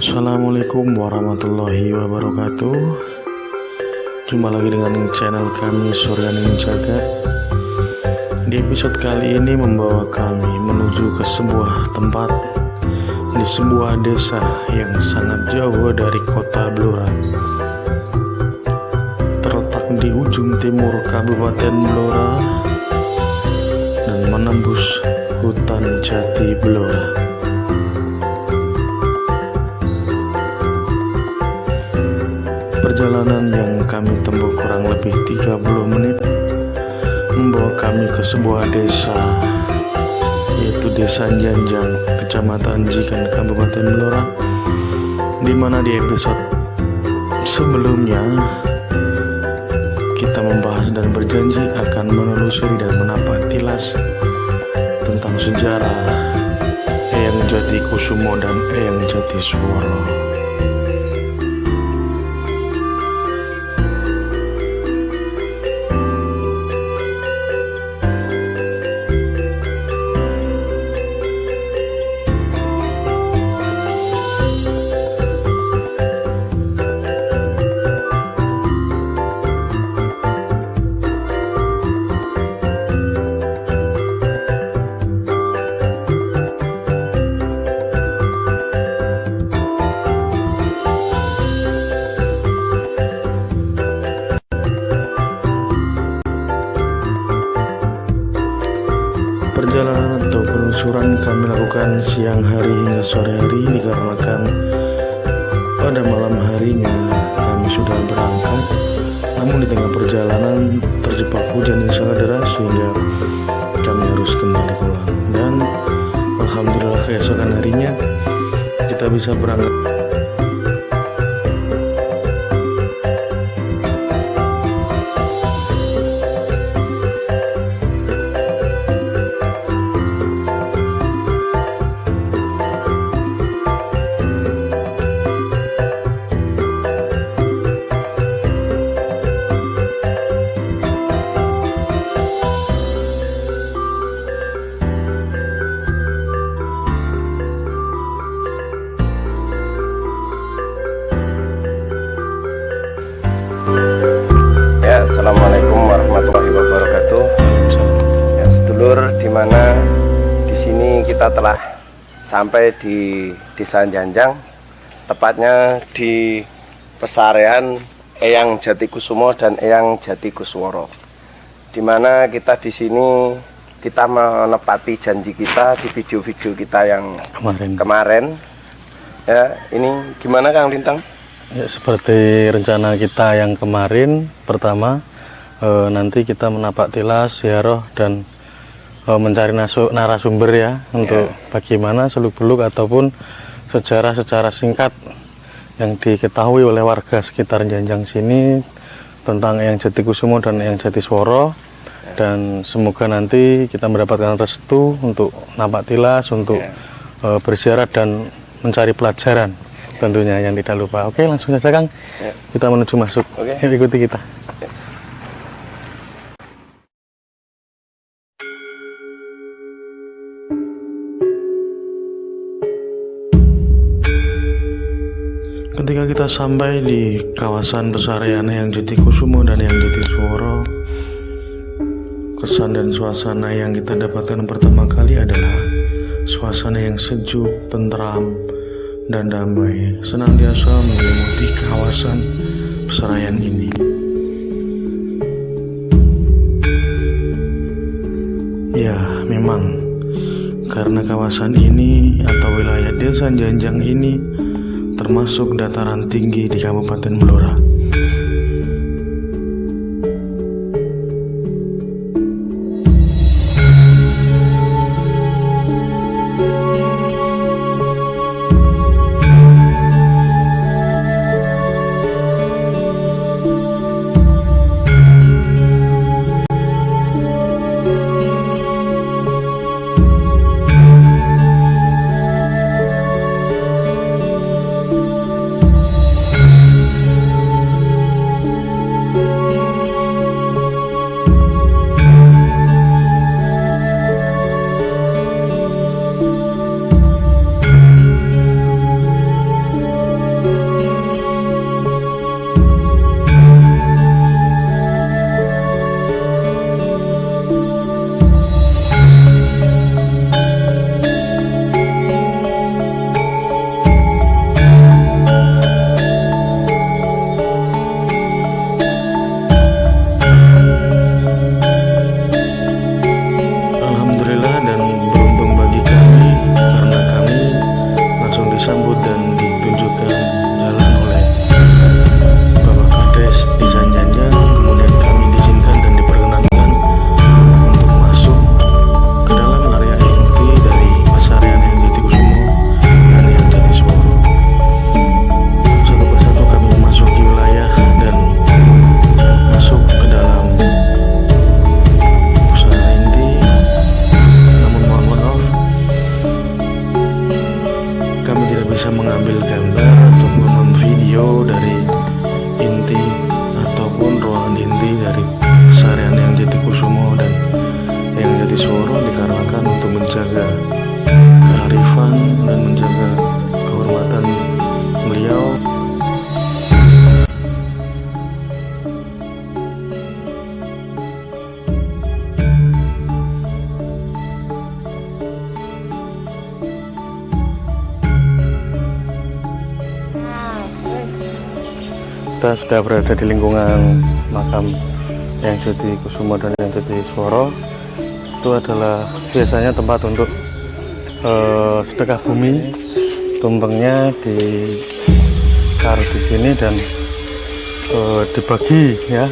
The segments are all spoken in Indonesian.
Assalamualaikum warahmatullahi wabarakatuh. Jumpa lagi dengan channel kami Suryani Jagat. Di episode kali ini membawa kami menuju ke sebuah tempat di sebuah desa yang sangat jauh dari kota Blora, terletak di ujung timur Kabupaten Blora dan menembus hutan jati Blora. Perjalanan yang kami tempuh kurang lebih 30 menit membawa kami ke sebuah desa, yaitu Desa Janjang, Kecamatan Jikan, Kabupaten Blora, di mana di episode sebelumnya kita membahas dan berjanji akan menelusuri dan menapak tilas tentang sejarah Eyang Jati Kusumo dan Eyang Jati Sworo. Perjalanan atau penelusuran kami lakukan siang hari hingga sore hari dikarenakan pada malam harinya kami sudah berangkat, namun di tengah perjalanan terjebak hujan yang sangat deras sehingga kami harus kembali pulang. Dan alhamdulillah keesokan harinya kita bisa berangkat. Assalamualaikum warahmatullahi wabarakatuh. Ya, sedulur, dimana di sini kita telah sampai di Desa Janjang, tepatnya di pesarean Eyang Jati Kusumo dan Eyang Jati Kusworo. Dimana kita di sini kita menepati janji kita di video-video kita yang kemarin. Ya, ini gimana Kang Lintang? Ya, seperti rencana kita yang kemarin, pertama nanti kita menapak tilas, ziarah dan mencari narasumber ya, untuk bagaimana seluk-beluk ataupun sejarah secara singkat yang diketahui oleh warga sekitar Janjang sini tentang Eyang Jati Kusumo dan Eyang Jati Sworo. Dan semoga nanti kita mendapatkan restu untuk napak tilas, untuk berziarah dan mencari pelajaran tentunya yang tidak lupa. Oke, langsung saja Kang, kita menuju masuk. Ikuti kita. Ketika kita sampai di kawasan pesarean Eyang Jati Kusumo dan Eyang Jati Sworo, kesan dan suasana yang kita dapatkan pertama kali adalah suasana yang sejuk, tentram, dan damai senantiasa menyelimuti kawasan pesarean ini. Ya, memang karena kawasan ini atau wilayah Desa Janjang ini termasuk dataran tinggi di Kabupaten Blora. dan menjaga kehormatan beliau. Kita sudah berada di lingkungan makam Yang Jati Kusumo dan Yang Jati Sworo. Itu adalah biasanya tempat untuk sedekah bumi. Tumpengnya ditaruh di sini dan dibagi, ya,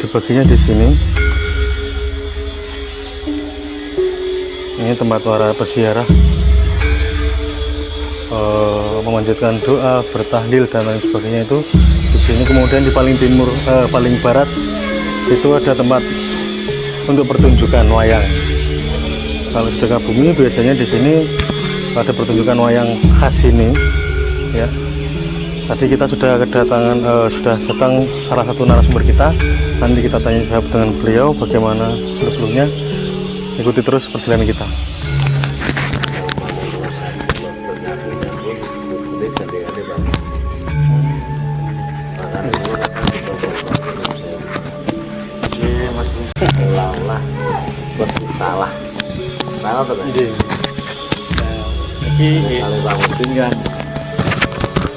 dibaginya di sini. Ini tempat para peziarah memanjatkan doa, bertahlil dan lain sebagainya itu di sini. Kemudian di paling timur, paling barat itu ada tempat untuk pertunjukan wayang. Kalau sedekah bumi biasanya di sini ada pertunjukan wayang khas ini, ya. Tadi kita sudah sudah datang salah satu narasumber kita. Nanti kita tanya jawab dengan beliau bagaimana seluruhnya. Ikuti terus perjalanan kita. Ulah bersalah. Mana tuh? Ini kalau Bang Mudin kan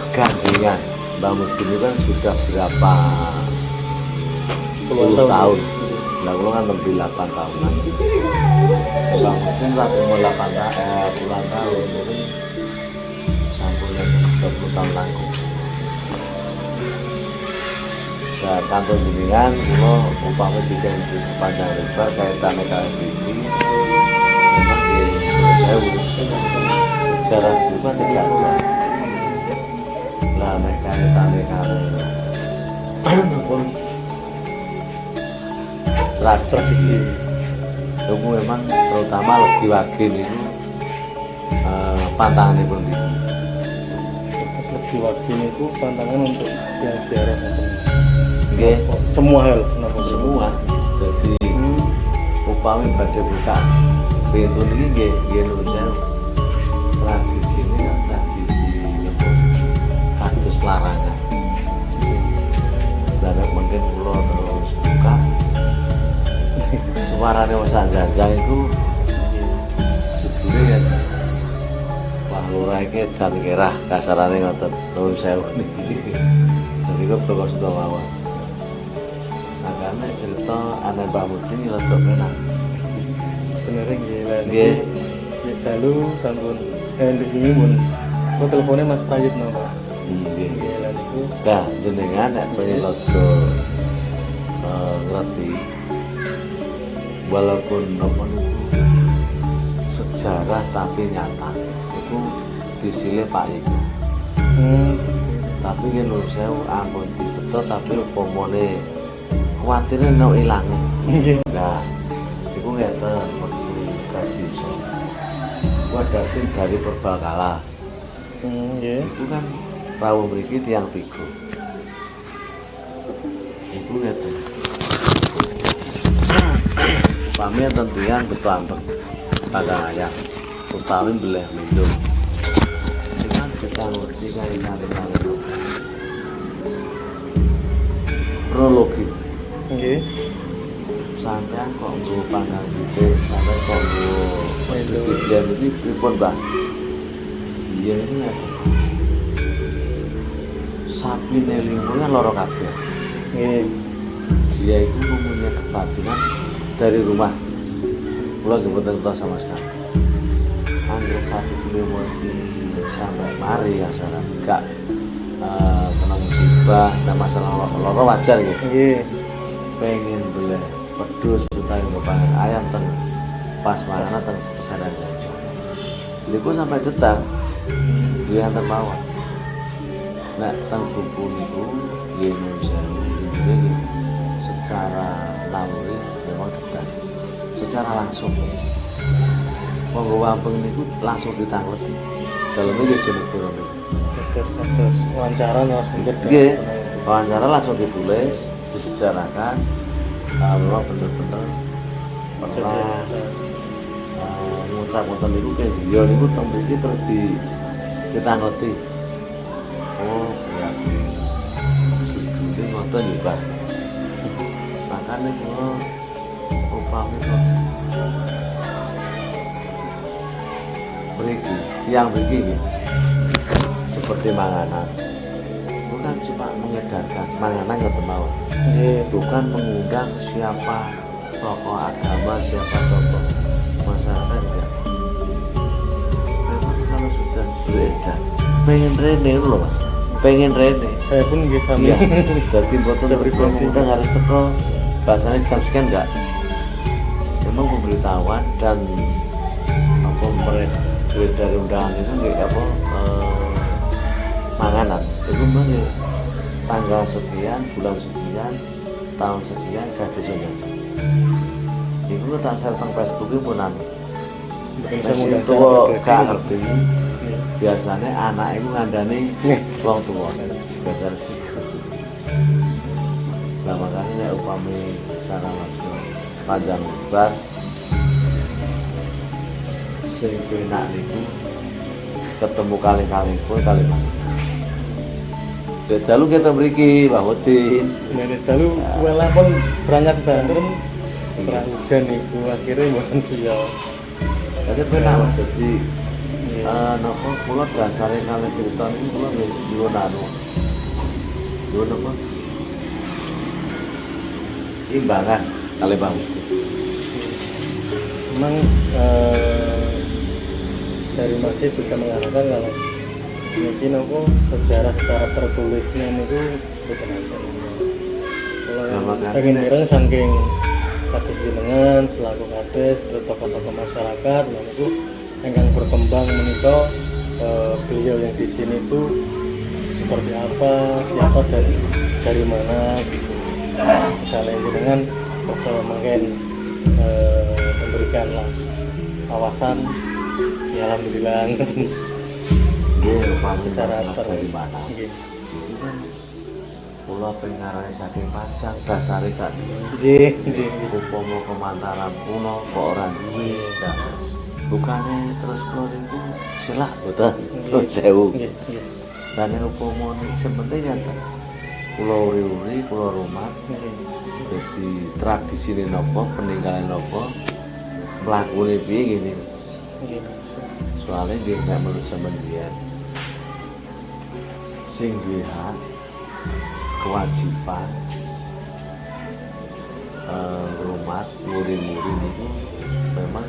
gandengan. Bang Mudin itu kan sudah berapa puluh tahun. Nah, kalau kan lebih 8 tahunan. Bang Mudin lagi umur 8 tahun. Jadi sampulnya 20 tahun lagi. Nah, kantor jenengan, kalau umpama juga di panjang lebar kaitannya kalian ini, memang di saya sejarah juga tidak ada. Lah, mereka kaitannya kalian pun tradisi itu memang terutama lebih wagin itu pantangan pun gitu. Terus lebih wajib itu pantangan untuk yang ziarah. Nggih, Semua hal, semua. Jadi upami badhe buka pintu niki nggih nuwun sewu. Tradisi ini kan tradisi kados larangan. Dan mungkin kula terus buka suarane Mas Anjang itu sebetulnya ya Pak Lurah iki dan kerah kasarane ngoten nuwun sewu niki. Jadi kok proses mawon. Karena cerita anak Mbak Mudin ini letak menang sebenarnya gila nggih. Lalu sampun ini pun kok teleponnya Mas Prayit nama Nggih. gila itu Nah, jenengan nek penyelodo ngerti walaupun apa niku sejarah tapi nyata itu disilih Pak Iku. Tapi kan nuwun sewu ampun dibeto tapi upamane kuwatirnya no ilange. Nah, itu ngeten kasih so. Ada tim dari Purbakala. Itu kan rawuh mriki tiyang pigo. Itu ngeten. Upami enten tiyang beto ambek padang ayam. Utawi beleh lindung. Dengan kita ngerti kali-kali prologi. Sampean kok nggo pangan gitu, sampean kok nggo dia iki pripun, Bang? Iya ini ngeten. Sapi nelingmu kan loro kabeh. Dia itu mempunyai kebatinan dari rumah. Kula nggih mboten tahu sama sekali. Angger sapi nelingmu iki sampai mari ya saran enggak kena musibah, nah masalah loro wajar gitu. Pengen boleh pedus utawi ngepangan ayam teng pas mana teng pesanan jajan. Niku sampai detang duwe antar mawon. Nek teng buku niku nggih Indonesia ini secara naluri memang detang. Secara langsung. Monggo wampeng niku langsung ditanglet. Daleme nggih jeneng turun niku. Terus wawancara langsung Nggih, wawancara langsung ditulis, disejarahkan. Kalau bener-bener pernah ngucap ngoten niku ke dia niku teng mriki terus kita ngerti. Oh, ya. Ini ngoten ya, Pak. Makanya kalau upami kok mriki, yang mriki nggih. Seperti manganan. Bukan cuma mengedarkan manganan ngoten mawon. Bukan mengundang siapa tokoh agama, siapa tokoh masyarakat enggak. Memang kalau sudah beredar, pengen rene itu loh Mas, pengen rene. Saya pun nggih sami. Iya, jadi boten mengundang harus teko, bahasanya disampaikan enggak. Memang pemberitahuan dan apa beredar undangan itu nggak apa manganan. Itu mana tanggal sekian, bulan sekian, tahun sekian, gadis sekian. Iku tak share teng Facebook iki punan. Masih tua gak ngerti. Biasanya anak itu ngandani wong tua. Biasa nah makanya nek upami secara panjang lebar sing penak niku ketemu kali-kali pun kali dalu kita mriki Pak Udin. Nek dalu malah pun berangkat sedanten terang hujan niku akhirnya mboten siya. Jadi penak Mas dadi napa kula dasare kali cerita niku kula nyuwun anu. Nyuwun apa? Imbangan kali Bang. Memang dari masih bisa mengatakan kalau mungkin apa sejarah secara tertulisnya itu bukan ada. Kalau saking mireng saking kades jenengan selaku kades terus tokoh-tokoh masyarakat dan itu yang berkembang menika beliau yang di sini itu seperti apa, siapa dari mana gitu. Misalnya jenengan bisa mungkin memberikanlah kawasan ya alhamdulillah Cara dari mana? Itu kan pulau pengarang saking panjang dasare gak nggih upama kemantaran pulau kok ora duwe bukannya terus pulau itu silah betul sewu dan upama sepenting kan pulau uri-uri pulau rumah jadi tradisi ini nopo peninggalan nopo melakukan piye gini soalnya dia nggak menurut sama dia sing duwe hak kewajiban rumah muri-muri itu memang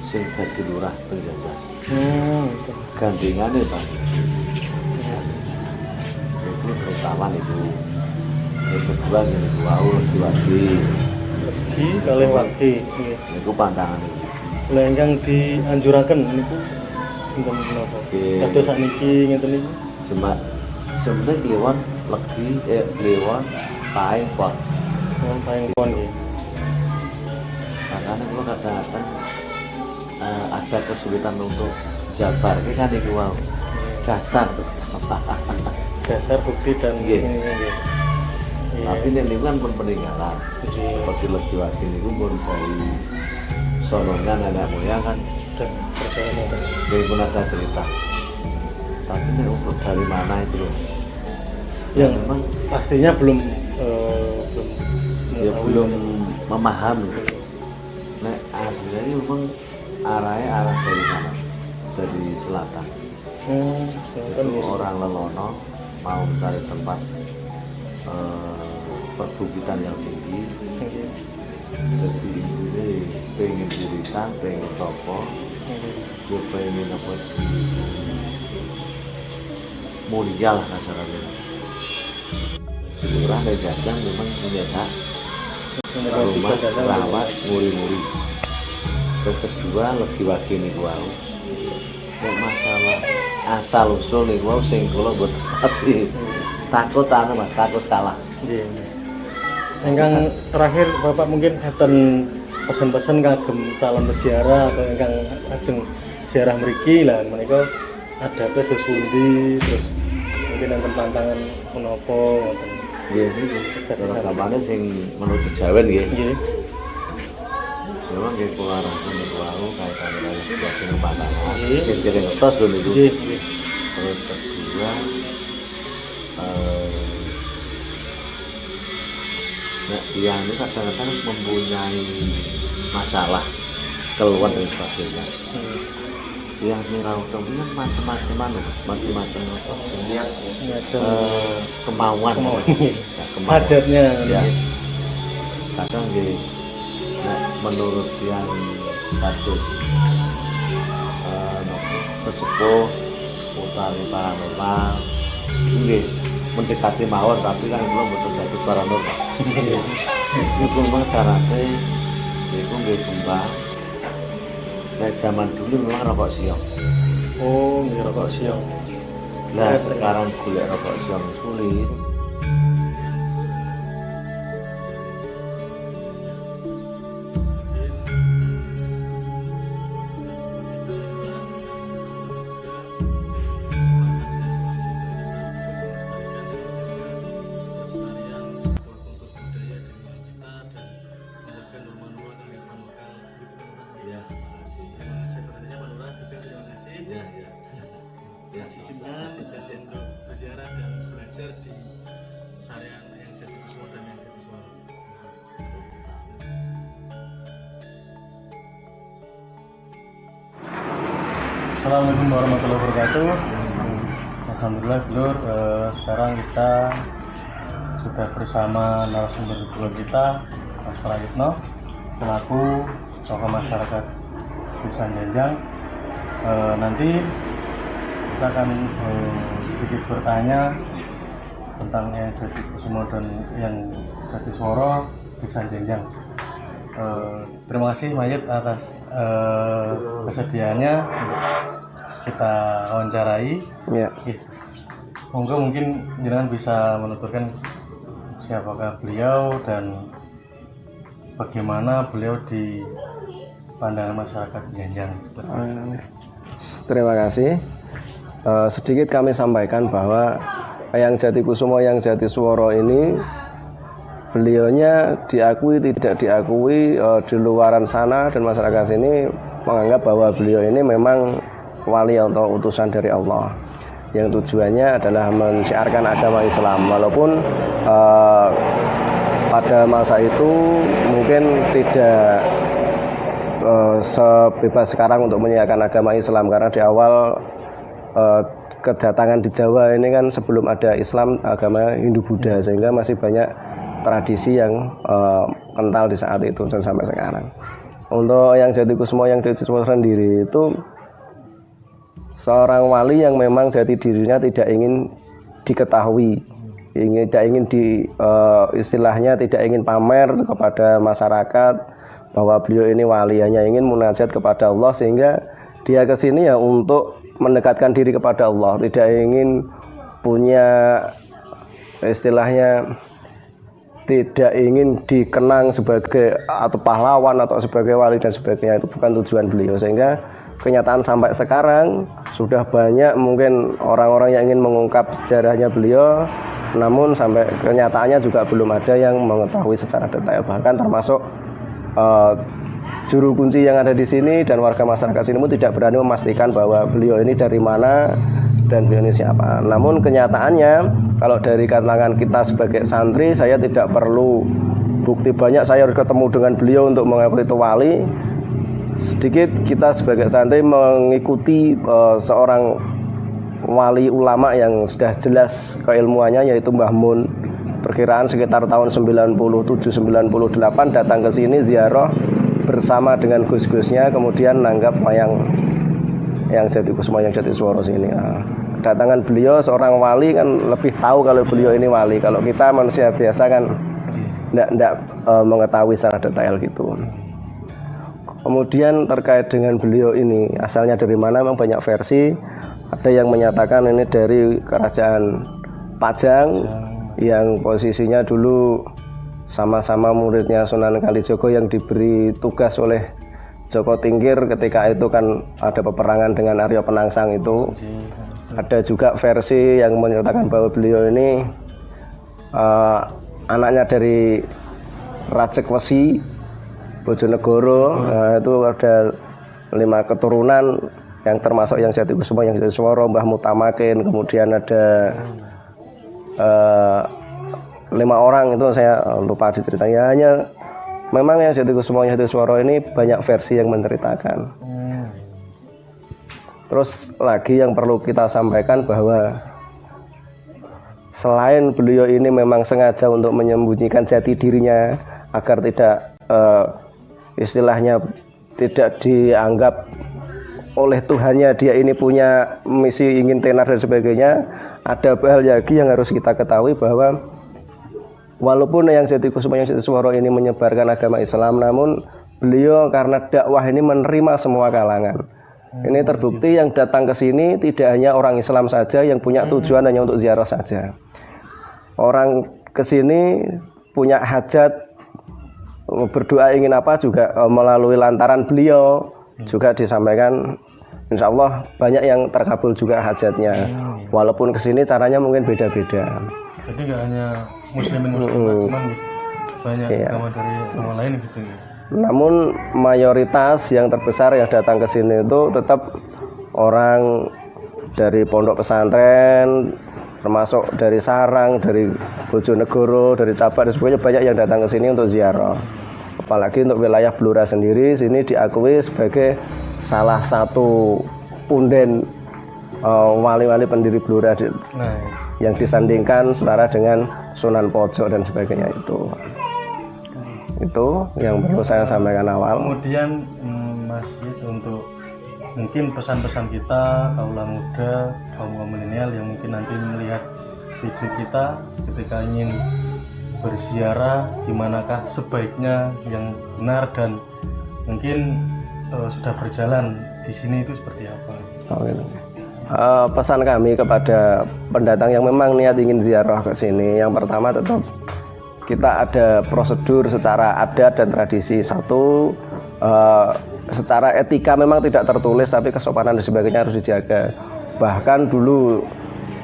sing dadi lurah penjajah gandingannya Pak itu terutama itu yang kedua gini wau lagi kalih wagi itu pantangan itu ingkang dianjuraken niku sinten menapa kados sakniki ngeten niku sebenarnya kliwon legi kliwon paing pot paing pon nggih makanya kalau kadang-kadang ada kesulitan untuk jabar ini kan itu wow dasar dasar bukti dan nggih. nggih tapi ini kan pun peninggalan seperti legi wakil itu pun dari sonongan nenek moyang kan dan perjalanan ini pun ada cerita tapi ini untuk dari mana itu loh yang memang pastinya belum belum memahami nek aslinya ini memang arahnya arah dari sana dari selatan itu orang Lelono mau mencari tempat perbukitan yang tinggi jadi ini pengen dirikan, pengen topo dia pengen apa mulia lah kasarnya lurah dari Jajang memang punya hak rumah rawat muri-muri terus kedua lebih wakil nih wow masalah asal usul nih wow sing kula buat tapi takut anu Mas takut salah ingkang terakhir Bapak mungkin enten pesan-pesan kagem calon peziarah atau ingkang ajeng ziarah mriki lah menika ada terus pundi terus mungkin enten tantangan menapa ngoten. Nggih niku. Kalau gamane sing menurut kejawen nggih. Nggih. memang nggih kula rangkum niku wau kaitan karo situasi pantangan. Sing dereng ngertos lho niku. Terus kedua yang ini kadang-kadang mempunyai masalah keluhan dan sebagainya. Yang mirau kemudian macam-macam kemauan hajatnya ya. Kadang nggih menurut yang kados sesepuh utawi paranormal nggih mendekati mawon tapi kan belum betul dados paranormal. Itu memang syaratnya itu nggih kembang. Nah, zaman dulu memang rokok siong. Oh, nggih rokok siong. Nah, sekarang golek rokok siong sulit. Berziarah dan belajar di Sarian yang Jati Kusuma dan yang Jati Suara. Assalamualaikum warahmatullahi wabarakatuh. Alhamdulillah Dulur, sekarang kita sudah bersama narasumber kedua kita, Mas Prayitno, selaku tokoh masyarakat Desa Janjang. Nanti kita akan sedikit bertanya tentang yang Jati Kusuma dan yang Jati Suara Desa Janjang. Terima kasih Mayit atas kesediaannya untuk kita wawancarai. Ya. Monggo mungkin jenengan bisa menuturkan siapakah beliau dan bagaimana beliau di pandangan masyarakat Janjang. Terima kasih. Sedikit kami sampaikan bahwa yang Jati Kusuma, yang Jati Suara ini beliaunya diakui tidak diakui di luaran sana dan masyarakat sini menganggap bahwa beliau ini memang wali atau utusan dari Allah yang tujuannya adalah mensiarkan agama Islam, walaupun pada masa itu mungkin tidak sebebas sekarang untuk menyiarkan agama Islam, karena di awal kedatangan di Jawa ini kan sebelum ada Islam, agama Hindu-Buddha, sehingga masih banyak tradisi yang kental di saat itu dan sampai sekarang. Untuk yang Jati Kusuma, yang Jati Suara sendiri itu seorang wali yang memang jati dirinya tidak ingin diketahui, tidak ingin istilahnya tidak ingin pamer kepada masyarakat bahwa beliau ini wali, hanya ingin munajat kepada Allah, sehingga dia kesini ya untuk mendekatkan diri kepada Allah, tidak ingin punya istilahnya, tidak ingin dikenang sebagai atau pahlawan atau sebagai wali dan sebagainya. Itu bukan tujuan beliau, sehingga kenyataan sampai sekarang sudah banyak mungkin orang-orang yang ingin mengungkap sejarahnya beliau, namun sampai kenyataannya juga belum ada yang mengetahui secara detail, bahkan termasuk juru kunci yang ada di sini dan warga masyarakat sini pun tidak berani memastikan bahwa beliau ini dari mana dan beliau ini siapa. Namun kenyataannya kalau dari kalangan kita sebagai santri, saya tidak perlu bukti banyak, saya harus ketemu dengan beliau untuk mengaku itu wali. Sedikit kita sebagai santri mengikuti seorang wali ulama yang sudah jelas keilmuannya, yaitu Mbah Mun. Perkiraan sekitar tahun 97-98 datang ke sini ziarah bersama dengan gus-gusnya, kemudian nanggap yang Jati Kusuma, yang Jati Suara sini. Kedatangan beliau seorang wali kan lebih tahu kalau beliau ini wali. Kalau kita manusia biasa kan tidak mengetahui secara detail gitu. Kemudian terkait dengan beliau ini asalnya dari mana, memang banyak versi. Ada yang menyatakan ini dari kerajaan Pajang yang posisinya dulu sama-sama muridnya Sunan Kalijogo yang diberi tugas oleh Joko Tingkir ketika itu kan ada peperangan dengan Arya Penangsang itu. Ada juga versi yang menyatakan bahwa beliau ini anaknya dari Rajek Wesi Bojonegoro. Nah, itu ada 5 keturunan yang termasuk yang Jatikusumo, yang Jatiswara, Mbah Mutamakin, kemudian ada 5 orang itu saya lupa diceritanya. Hanya memang yang Jatikusumo, yang Jatiswara ini banyak versi yang menceritakan. Terus lagi yang perlu kita sampaikan bahwa selain beliau ini memang sengaja untuk menyembunyikan jati dirinya agar tidak istilahnya tidak dianggap oleh Tuhannya dia ini punya misi ingin tenar dan sebagainya. Ada hal lagi yang harus kita ketahui bahwa walaupun yang Jatikusumo, yang Jatiswara ini menyebarkan agama Islam, namun beliau karena dakwah ini menerima semua kalangan. Ini terbukti yang datang ke sini tidak hanya orang Islam saja yang punya tujuan hanya untuk ziarah saja. Orang ke sini punya hajat, berdoa ingin apa juga melalui lantaran beliau juga disampaikan. Insya Allah banyak yang terkabul juga hajatnya. Walaupun kesini caranya mungkin beda-beda. Jadi nggak hanya muslimin cuman banyak agama dari agama lain gitu ya. Namun mayoritas yang terbesar yang datang ke sini itu tetap orang dari pondok pesantren, termasuk dari Sarang, dari Bojonegoro, dari Cabak dan sebagainya, banyak yang datang ke sini untuk ziarah. Apalagi untuk wilayah Blora sendiri, sini diakui sebagai salah satu punden wali-wali pendiri Blora yang disandingkan setara dengan Sunan Pojok dan sebagainya itu. Itu yang perlu saya sampaikan awal. Kemudian Masjid untuk mungkin pesan-pesan kita kaula muda, kaum milenial yang mungkin nanti melihat video kita ketika ingin berziarah, gimanakah sebaiknya yang benar dan mungkin sudah berjalan di sini itu seperti apa? Pesan kami kepada pendatang yang memang niat ingin ziarah ke sini, yang pertama tetap kita ada prosedur secara adat dan tradisi. Satu, secara etika memang tidak tertulis, tapi kesopanan dan sebagainya harus dijaga. Bahkan dulu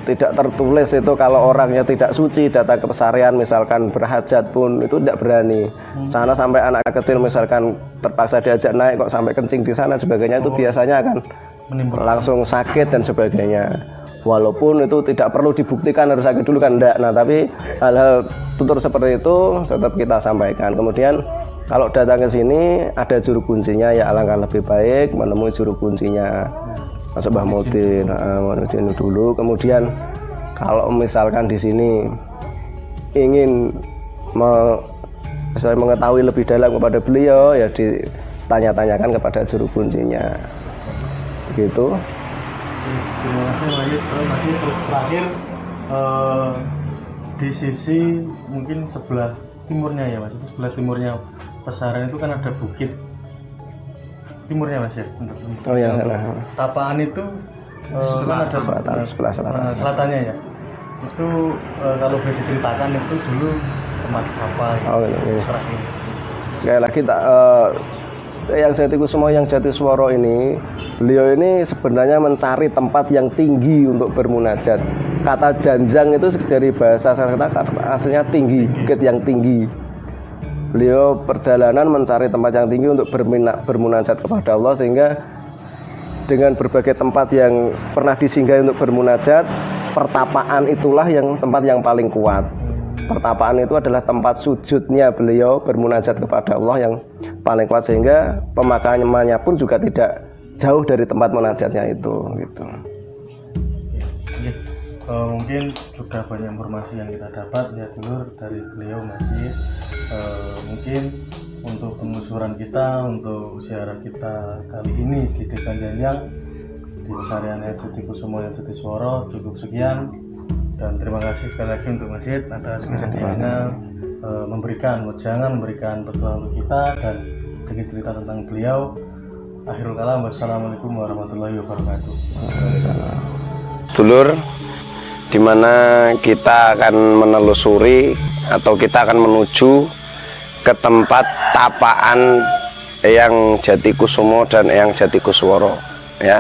tidak tertulis itu kalau orangnya tidak suci datang ke pesarian misalkan berhajat pun itu tidak berani. Sana sampai anak kecil misalkan terpaksa diajak naik kok sampai kencing di sana sebagainya, itu biasanya akan langsung sakit dan sebagainya. Walaupun itu tidak perlu dibuktikan harus sakit dulu kan enggak. Nah, tapi hal-hal tutur seperti itu tetap kita sampaikan. Kemudian kalau datang ke sini ada juru kuncinya, ya alangkah lebih baik menemui juru kuncinya. Masuk Mbah Mudin, izin dulu. Kemudian kalau misalkan di sini ingin mengetahui lebih dalam kepada beliau, ya ditanya-tanyakan kepada juru kuncinya. Begitu. Terima kasih Masjid. Terus terakhir di sisi mungkin sebelah timurnya ya Mas, itu sebelah timurnya Pesarian itu kan ada bukit timurnya Mas ya. Oh yang sana. Tapaan itu kan ada sebelah selatan. Selatannya ya. Itu kalau boleh diceritakan itu dulu tempat apa? Oh ini. Sekali lagi yang Jatikusumo, yang Jatiswara ini, beliau ini sebenarnya mencari tempat yang tinggi untuk bermunajat. Kata janjang itu dari bahasa Sanskerta aslinya tinggi, bukit yang tinggi. Beliau perjalanan mencari tempat yang tinggi untuk bermunajat kepada Allah, sehingga dengan berbagai tempat yang pernah disinggahi untuk bermunajat, pertapaan itulah yang tempat yang paling kuat. Pertapaan itu adalah tempat sujudnya beliau bermunajat kepada Allah yang paling kuat, sehingga pemakamannya pun juga tidak jauh dari tempat munajatnya itu gitu. Mungkin sudah banyak informasi yang kita dapat ya dulur dari beliau Masjid. Mungkin untuk penelusuran kita, untuk ziarah kita kali ini di Desa Janjang di Pesarian Jatikusumo yang Jatiswara cukup sekian. Dan terima kasih sekali lagi untuk Masjid atas kesediaannya memberikan wejangan, memberikan petuah untuk kita dan sedikit cerita tentang beliau. Akhirul kalam, wassalamualaikum warahmatullahi wabarakatuh. Dulur, dimana kita akan menelusuri atau kita akan menuju ke tempat tapaan Eyang Jatikusumo dan Eyang Jatikuswara. Ya,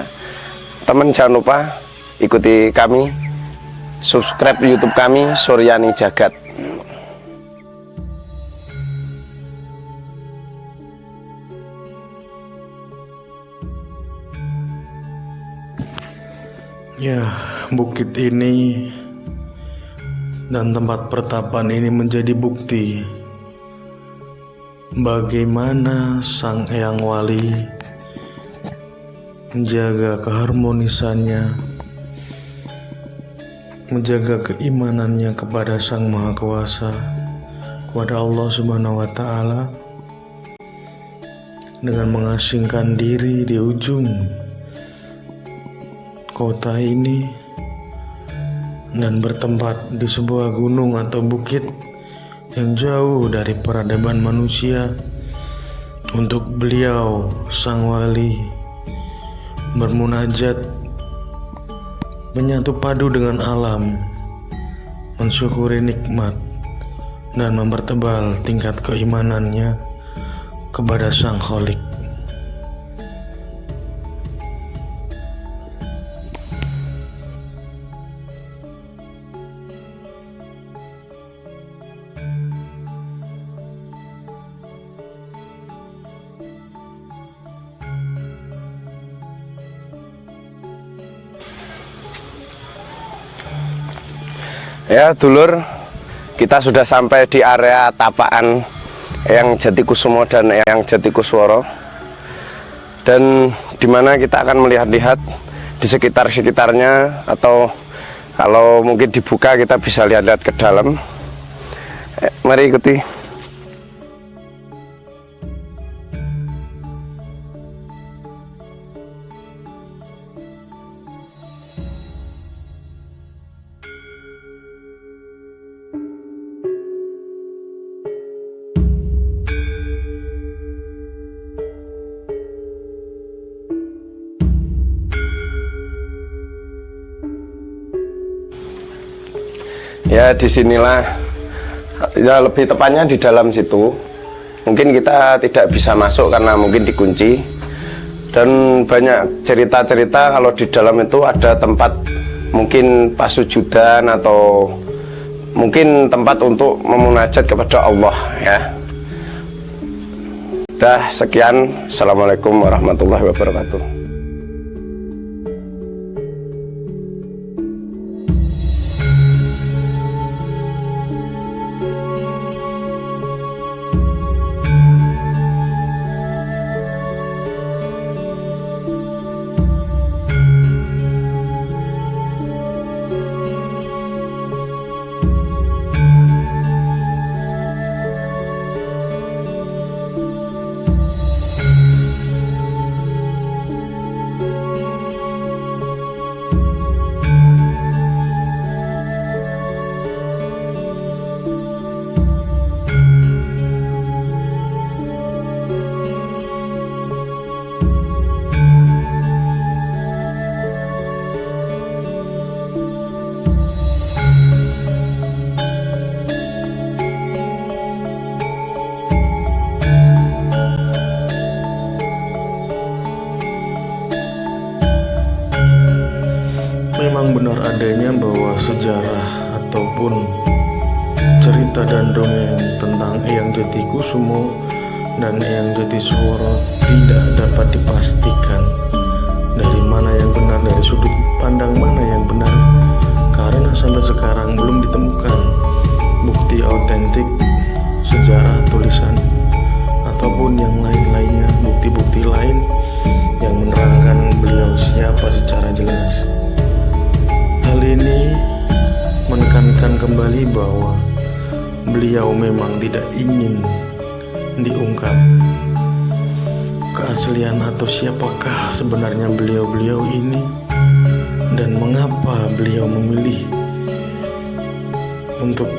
teman jangan lupa ikuti kami. Subscribe YouTube kami Suryani Jagat. Ya, bukit ini dan tempat pertapan ini menjadi bukti bagaimana Sang Eyang Wali menjaga keharmonisannya, menjaga keimanannya kepada Sang Maha Kuasa, kepada Allah Subhanahu wa Ta'ala, dengan mengasingkan diri di ujung kota ini dan bertempat di sebuah gunung atau bukit yang jauh dari peradaban manusia. Untuk beliau, Sang Wali, bermunajat, menyatu padu dengan alam, mensyukuri nikmat, dan mempertebal tingkat keimanannya kepada Sang Kholik. Ya dulur, kita sudah sampai di area tapaan Eyang Jatikusumo dan Eyang Jatikusworo, dan dimana kita akan melihat-lihat di sekitar-sekitarnya, atau kalau mungkin dibuka kita bisa lihat-lihat ke dalam. Mari ikuti. Ya, disinilah, ya lebih tepatnya di dalam situ. Mungkin kita tidak bisa masuk karena mungkin dikunci. Dan banyak cerita-cerita kalau di dalam itu ada tempat mungkin pasujudan atau mungkin tempat untuk memunajat kepada Allah ya. Dah, sekian. Assalamualaikum warahmatullahi wabarakatuh. Memang benar adanya bahwa sejarah ataupun cerita dan dongeng tentang Eyang Jatikusumo dan Eyang Jatisworo tidak dapat dipastikan dari mana yang benar, dari sudut pandang mana yang benar, karena sampai sekarang belum ditemukan bukti autentik sejarah, tulisan, ataupun yang lain-lainnya, bukti-bukti lain yang menerangkan beliau siapa secara jelas. Hal ini menekankan kembali bahwa beliau memang tidak ingin diungkap keaslian atau siapakah sebenarnya beliau-beliau ini dan mengapa beliau memilih untuk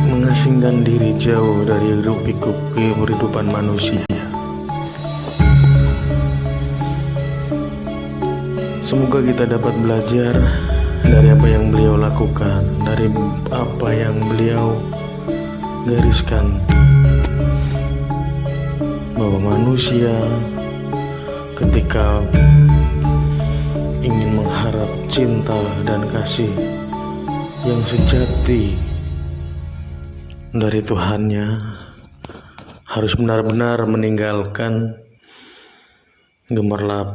mengasingkan diri jauh dari hiruk-pikuk kehidupan manusia. Semoga kita dapat belajar dari apa yang beliau lakukan, dari apa yang beliau gariskan, bahwa manusia ketika ingin mengharap cinta dan kasih yang sejati dari Tuhannya, harus benar-benar meninggalkan gemerlap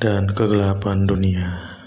dan kegelapan dunia.